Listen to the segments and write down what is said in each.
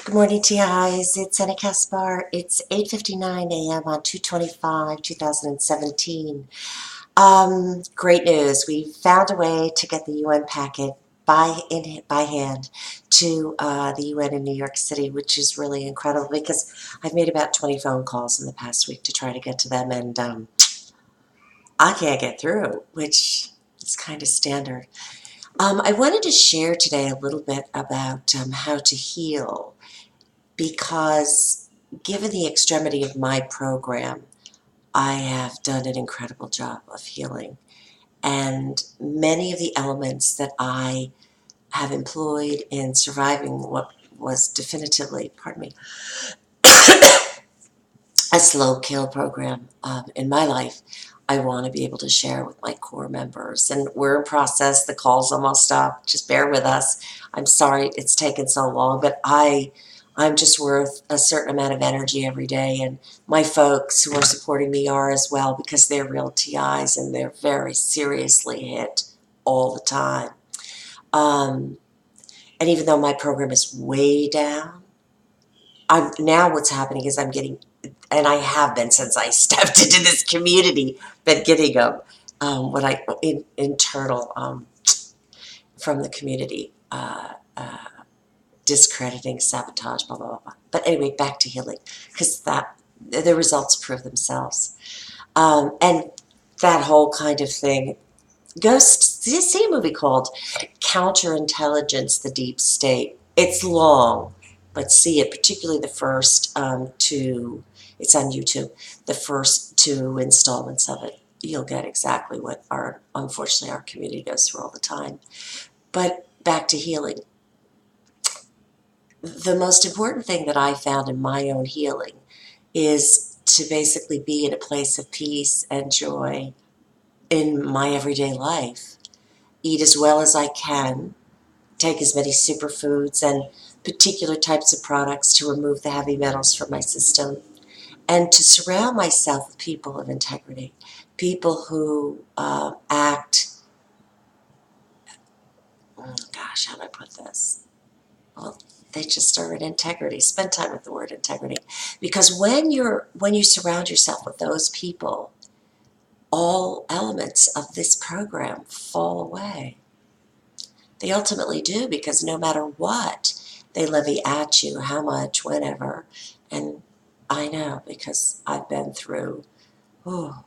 Good morning, TIs. It's Anna Kaspar. It's 8:59 a.m. on 2/25/2017. Great news. We found a way to get the UN packet by hand to the UN in New York City, which is really incredible because I've made about 20 phone calls in the past week to try to get to them, and I can't get through, which is kind of standard. I wanted to share today a little bit about how to heal because given the extremity of my program, I have done an incredible job of healing. And many of the elements that I have employed in surviving what was definitively, pardon me, a slow kill program in my life, I want to be able to share with my core members. And we're in process. The call's almost up. Just bear with us. I'm sorry it's taken so long, but I'm just worth a certain amount of energy every day. And my folks who are supporting me are as well because they're real TIs and they're very seriously hit all the time. And even though my program is way down, now what's happening is I'm getting, and I have been since I stepped into this community, been getting internal from the community, discrediting, sabotage, blah, blah, blah, blah. But anyway, back to healing, because the results prove themselves. And that whole kind of thing goes, see a movie called Counterintelligence, The Deep State. It's long, but see it, particularly the first two, it's on YouTube, the first two installments of it. You'll get exactly what unfortunately our community goes through all the time. But back to healing. The most important thing that I found in my own healing is to basically be in a place of peace and joy in my everyday life. Eat as well as I can, take as many superfoods and particular types of products to remove the heavy metals from my system, and to surround myself with people of integrity, people who act, gosh, how do I put this? Well, they just are in integrity. Spend time with the word integrity. Because when you surround yourself with those people, all elements of this program fall away. They ultimately do, because no matter what they levy at you, how much, whenever, and I know because I've been through, oh,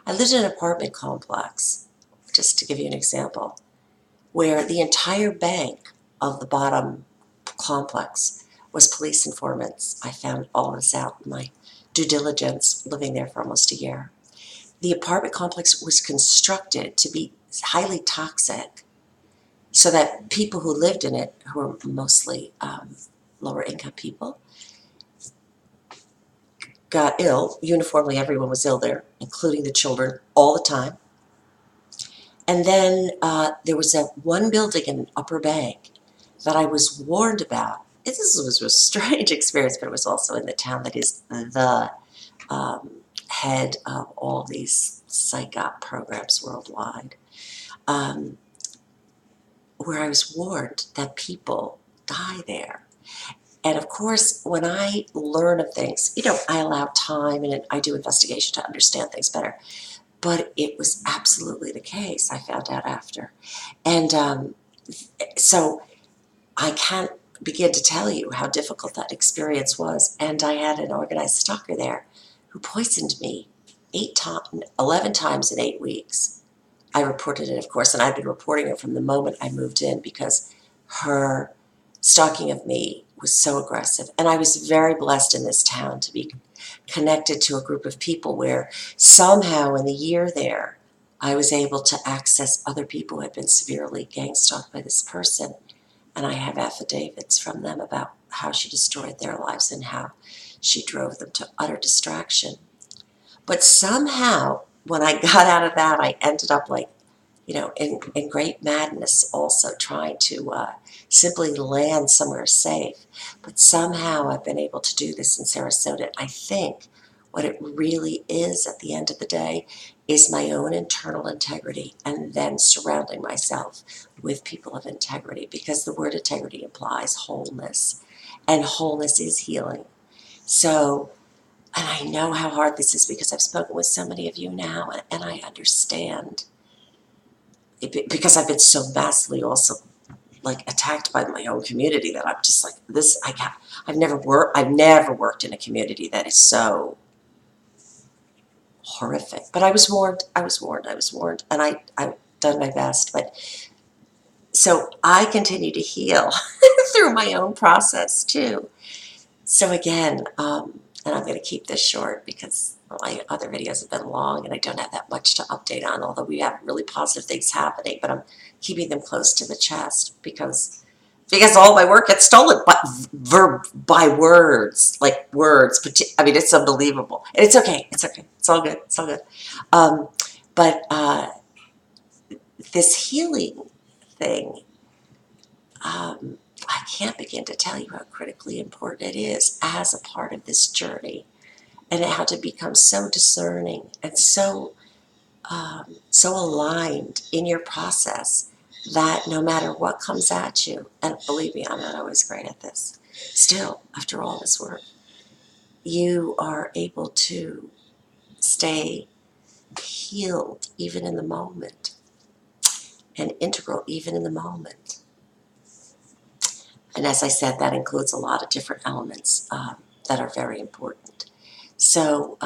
I lived in an apartment complex, just to give you an example, where the entire bank of the bottom complex was police informants. I found all this out in my due diligence living there for almost a year. The apartment complex was constructed to be highly toxic so that people who lived in it, who were mostly lower income people, got ill. Uniformly, everyone was ill there, including the children, all the time. And then there was one building in Upper Bank that I was warned about. This was a strange experience, but it was also in the town that is the head of all these psych-op programs worldwide, where I was warned that people die there. And of course, when I learn of things, I allow time and I do investigation to understand things better. But it was absolutely the case, I found out after. And so I can't begin to tell you how difficult that experience was. And I had an organized stalker there who poisoned me 11 times in 8 weeks. I reported it, of course, and I've been reporting it from the moment I moved in because her stalking of me was so aggressive. And I was very blessed in this town to be connected to a group of people where somehow in the year there, I was able to access other people who had been severely gang stalked by this person. And I have affidavits from them about how she destroyed their lives and how she drove them to utter distraction. But somehow, when I got out of that, I ended up in great madness also trying to simply land somewhere safe. But somehow I've been able to do this in Sarasota. I think what it really is at the end of the day is my own internal integrity and then surrounding myself with people of integrity, because the word integrity implies wholeness. and wholeness is healing. So, and I know how hard this is because I've spoken with so many of you now, and I understand because I've been so massively also like attacked by my own community that I'm just like this. I've never worked in a community that is so horrific. But I was warned. And I've done my best. But so I continue to heal through my own process too. So again, and I'm going to keep this short because my other videos have been long and I don't have that much to update on, although we have really positive things happening, but I'm keeping them close to the chest because all my work gets stolen by words, like words. I mean, it's unbelievable. And it's okay. It's okay. It's all good. It's all good. But this healing thing, I can't begin to tell you how critically important it is as a part of this journey, and how to become so discerning and so aligned in your process that no matter what comes at you, and believe me, I'm not always great at this, still, after all this work, you are able to stay healed even in the moment and integral even in the moment. And as I said, that includes a lot of different elements that are very important. So,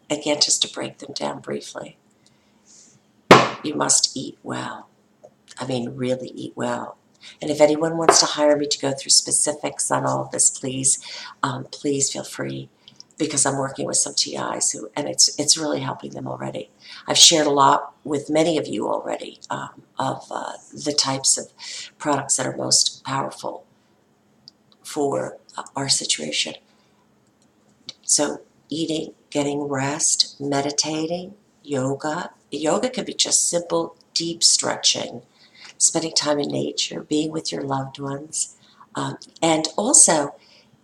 again, just to break them down briefly, you must eat well. I mean, really eat well. And if anyone wants to hire me to go through specifics on all of this, please feel free, because I'm working with some TIs and it's really helping them already. I've shared a lot with many of you already of the types of products that are most powerful for our situation. So eating, getting rest, meditating, yoga. Yoga can be just simple, deep stretching, spending time in nature, being with your loved ones. And also,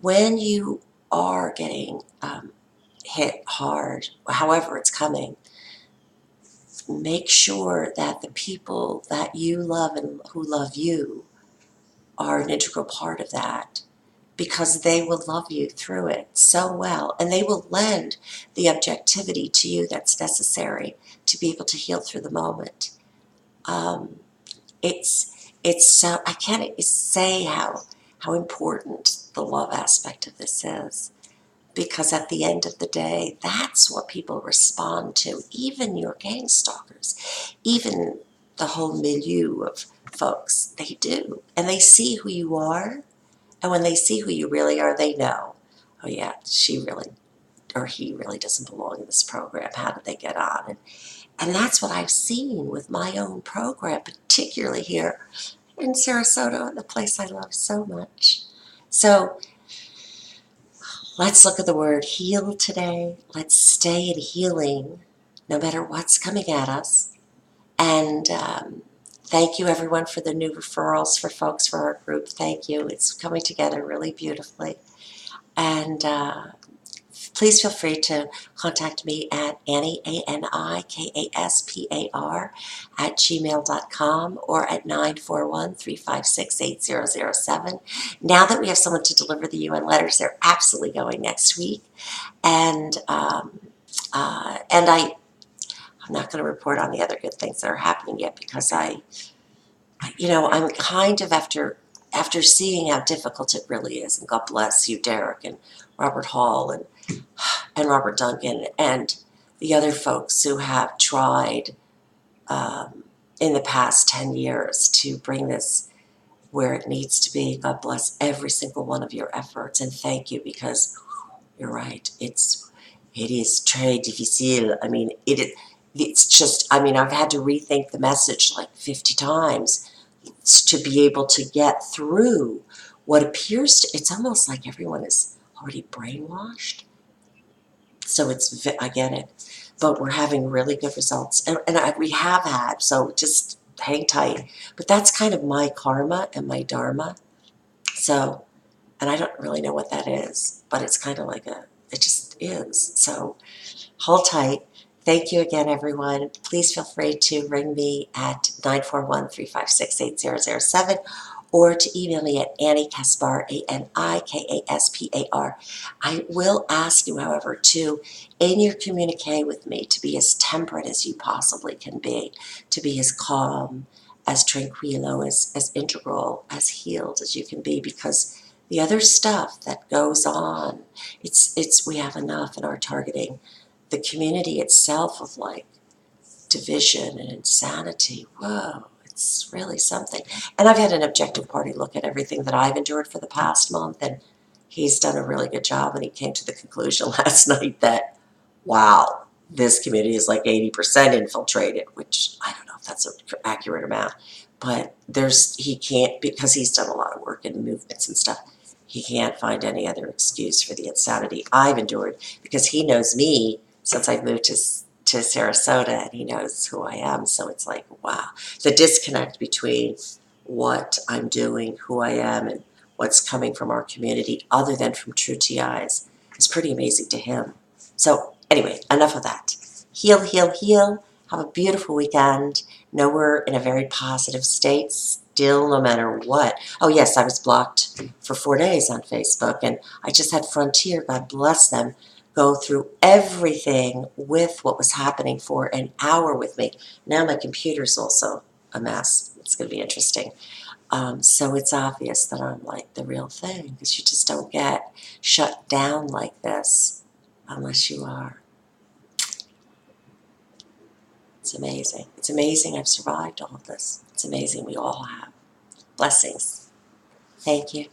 when you are getting hit hard, however it's coming, make sure that the people that you love and who love you are an integral part of that, because they will love you through it so well, and they will lend the objectivity to you that's necessary to be able to heal through the moment. It's so, I can't say how important the love aspect of this is, because at the end of the day, that's what people respond to, even your gang stalkers, even the whole milieu of folks, they do, and they see who you are. And when they see who you really are, they know, oh yeah, she really, or he really doesn't belong in this program. How did they get on? And that's what I've seen with my own program, particularly here in Sarasota, the place I love so much. So let's look at the word heal today. Let's stay in healing no matter what's coming at us. And thank you, everyone, for the new referrals for folks for our group. Thank you. It's coming together really beautifully. And please feel free to contact me at Annie, ANIKASPAR, @gmail.com, or at 941-356-8007. Now that we have someone to deliver the UN letters, they're absolutely going next week. And I'm not going to report on the other good things that are happening yet, because I'm kind of after seeing how difficult it really is, and God bless you, Derek and Robert Hall and Robert Duncan and the other folks who have tried in the past 10 years to bring this where it needs to be. God bless every single one of your efforts, and thank you, because you're right. It is très difficile. I mean, it's just, I mean, I've had to rethink the message like 50 times to be able to get through what appears to, it's almost like everyone is already brainwashed. So I get it, but we're having really good results, and we have had, so just hang tight. But that's kind of my karma and my dharma. So, and I don't really know what that is, but it's kind of like it just is. So hold tight. Thank you again, everyone. Please feel free to ring me at 941-356-8007 or to email me at Annie Kaspar, ANIKASPAR. I will ask you, however, to, in your communique with me, to be as temperate as you possibly can be, to be as calm, as tranquilo, as integral, as healed as you can be, because the other stuff that goes on, we have enough in our targeting. The community itself of like division and insanity, whoa, it's really something. And I've had an objective party look at everything that I've endured for the past month, and he's done a really good job, and he came to the conclusion last night that, wow, this community is like 80% infiltrated, which I don't know if that's an accurate amount, but he can't, because he's done a lot of work in movements and stuff, he can't find any other excuse for the insanity I've endured, because he knows me since I've moved to Sarasota, and he knows who I am. So it's like, wow, the disconnect between what I'm doing, who I am, and what's coming from our community, other than from True TIs, is pretty amazing to him. So anyway, enough of that. Heal, heal, heal. Have a beautiful weekend. Know we're in a very positive state still, no matter what. Oh yes, I was blocked for 4 days on Facebook, and I just had Frontier, God bless them, go through everything with what was happening for an hour with me. Now my computer's also a mess. It's going to be interesting. So it's obvious that I'm like the real thing, because you just don't get shut down like this unless you are. It's amazing. It's amazing I've survived all of this. It's amazing we all have. Blessings. Thank you.